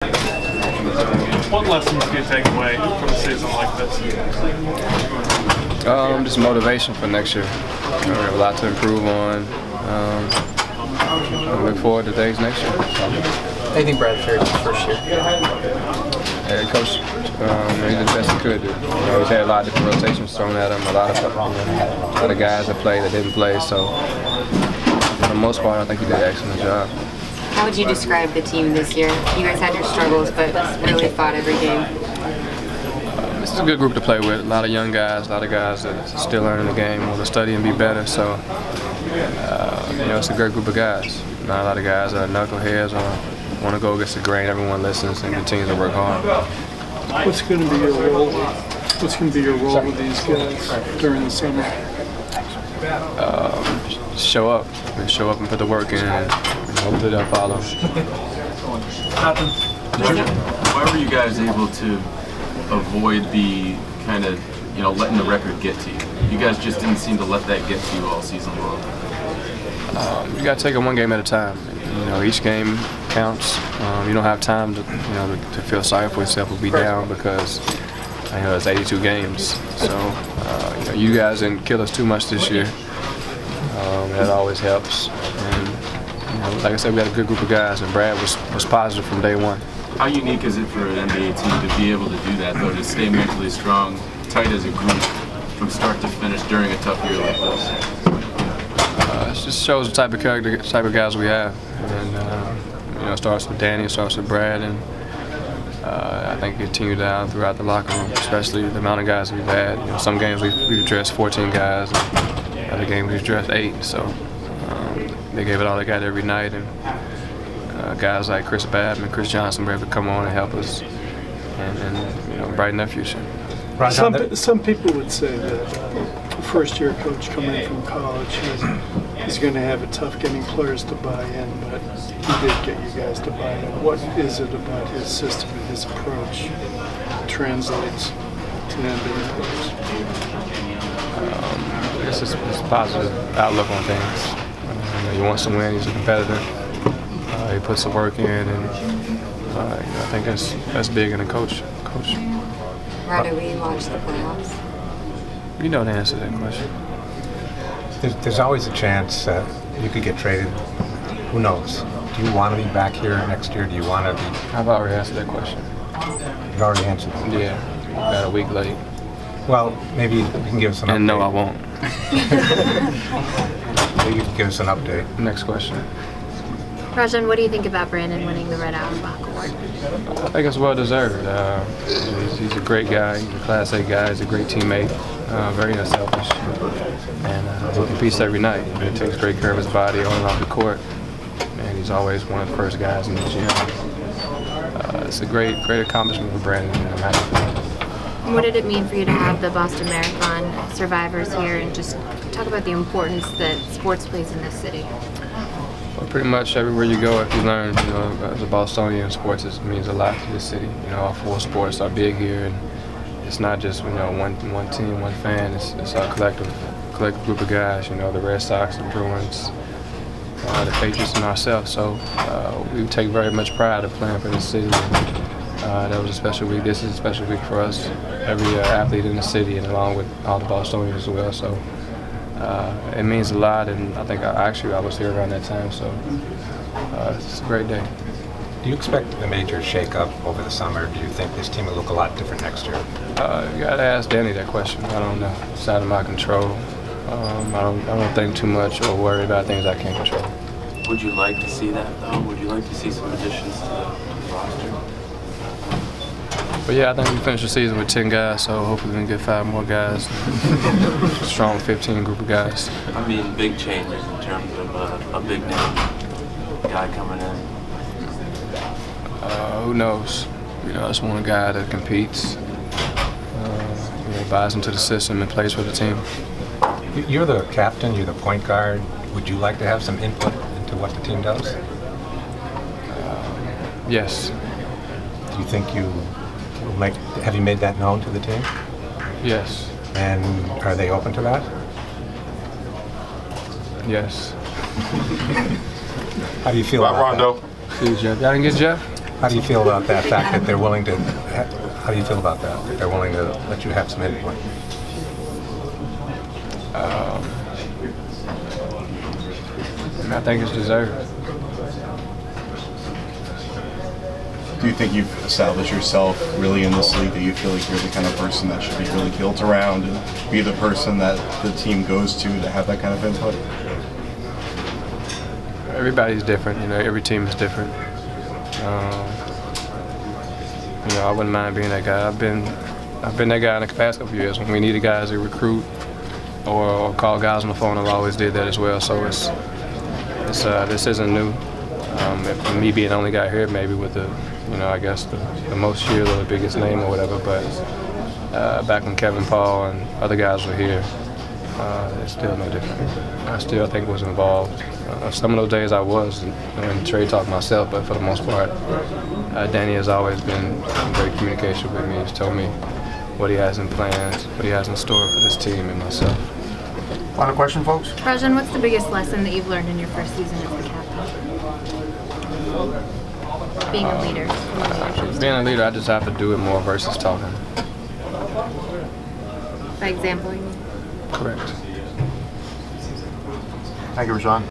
What lessons do you take away from a season like this? Just motivation for next year. We have a lot to improve on. I look forward to things next year. How do you think Brad fared his first year? Yeah, Coach, he did the best he could do. He's had a lot of different rotations thrown at him. A lot of guys that played that didn't play. So for the most part, I think he did an excellent job. How would you describe the team this year? You guys had your struggles, but really fought every game. This is a good group to play with. A lot of young guys, a lot of guys that are still learning the game, want to study and be better. So, it's a great group of guys. Not a lot of guys that are knuckleheads or want to go against the grain. Everyone listens and continues to work hard. What's going to be your role? What's going to be your role with these guys during the summer? Show up. Show up and put the work in, and hopefully they'll follow. Why were you guys able to avoid the kind of, letting the record get to you? You guys just didn't seem to let that get to you all season long. You got to take it one game at a time. Each game counts. You don't have time to, to feel sorry for yourself or be down because, it's 82 games. So, you guys didn't kill us too much this year. That always helps. And, like I said, we had a good group of guys, and Brad was positive from day one. How unique is it for an NBA team to be able to do that, though, to stay mentally strong, tight as a group, from start to finish during a tough year like this? It just shows the type of guys we have. And, it starts with Danny, it starts with Brad, and I think it continued down throughout the locker room, especially the amount of guys we've had. Some games we've addressed 14 guys. Other games we dressed 8, so they gave it all they got every night, and guys like Chris Badman, Chris Johnson were able to come on and help us and brighten their future. Some people would say that a first-year coach coming in from college is going to have it tough getting players to buy in, but he did get you guys to buy in. What is it about his system and his approach that translates to NBA players? I guess it's a positive outlook on things. He wants to win. He's a competitor. He puts the work in, and I think that's big in a coach. How do we watch the playoffs? You know the answer to that question. There's always a chance that you could get traded. Who knows? Do you want to be back here next year? Do you want to be? I've already answered that question. You've already answered it? Yeah, about a week late. Well, maybe you can give us an update. And no, I won't. Maybe you can give us an update. Next question. Rajon, what do you think about Brandon winning the Red Auerbach Award? I think it's well deserved. He's a great guy. He's a Class A guy. He's a great teammate. Very unselfish. And he competes every night. He takes great care of his body on and off the court. And he's always one of the first guys in the gym. It's a great accomplishment for Brandon. And I'm happy. What did it mean for you to have the Boston Marathon survivors here, and just talk about the importance that sports plays in this city? Well, pretty much everywhere you go, if you learn, as a Bostonian, sports means a lot to this city. All 4 sports are big here, and it's not just one team, one fan. It's a collective group of guys. The Red Sox, the Bruins, the Patriots, and ourselves. So we take very much pride in playing for this city. That was a special week. This is a special week for us. Every athlete in the city, and along with all the Bostonians as well. So it means a lot, and I think I was here around that time. So it's a great day. Do you expect a major shake-up over the summer? Do you think this team will look a lot different next year? You got to ask Danny that question. I don't know. It's out of my control. I don't think too much or worry about things I can't control. Would you like to see that, though? Would you like to see some additions to the roster? But yeah, I think we finished the season with 10 guys, so hopefully we can get 5 more guys. Strong 15 group of guys. I mean, big changes in terms of a big name guy coming in. Who knows? I just want a guy that competes, buys into the system and plays for the team. You're the captain, you're the point guard. Would you like to have some input into what the team does? Yes. Do you think have you made that known to the team? Yes. And are they open to that? Yes. How do you feel about Rondo? See you, Jeff. Y'all didn't get Jeff? How do you feel about that fact that they're willing to? How do you feel about that? That they're willing to let you have some input. I think it's deserved. Do you think you've established yourself really in this league, that you feel like you're the kind of person that should be really built around and be the person that the team goes to have that kind of input? Everybody's different, you know, every team is different. You know, I wouldn't mind being that guy. I've been that guy in the past couple of years. When we needed guys to recruit or call guys on the phone, I've always did that as well. So this isn't new. And me being the only guy here, maybe with the, you know, I guess the most years or the biggest name or whatever, but back when Kevin Paul and other guys were here, it's still no different. I still think was involved. Some of those days I was in trade talk myself, but for the most part, Danny has always been in great communication with me. He's told me what he has in plans, what he has in store for this team and myself. Final question, folks? Rajon, what's the biggest lesson that you've learned in your first season as the captain? Being a leader. Being a leader, I just have to do it more versus talking. By example, you mean? Correct. Thank you, Rajon.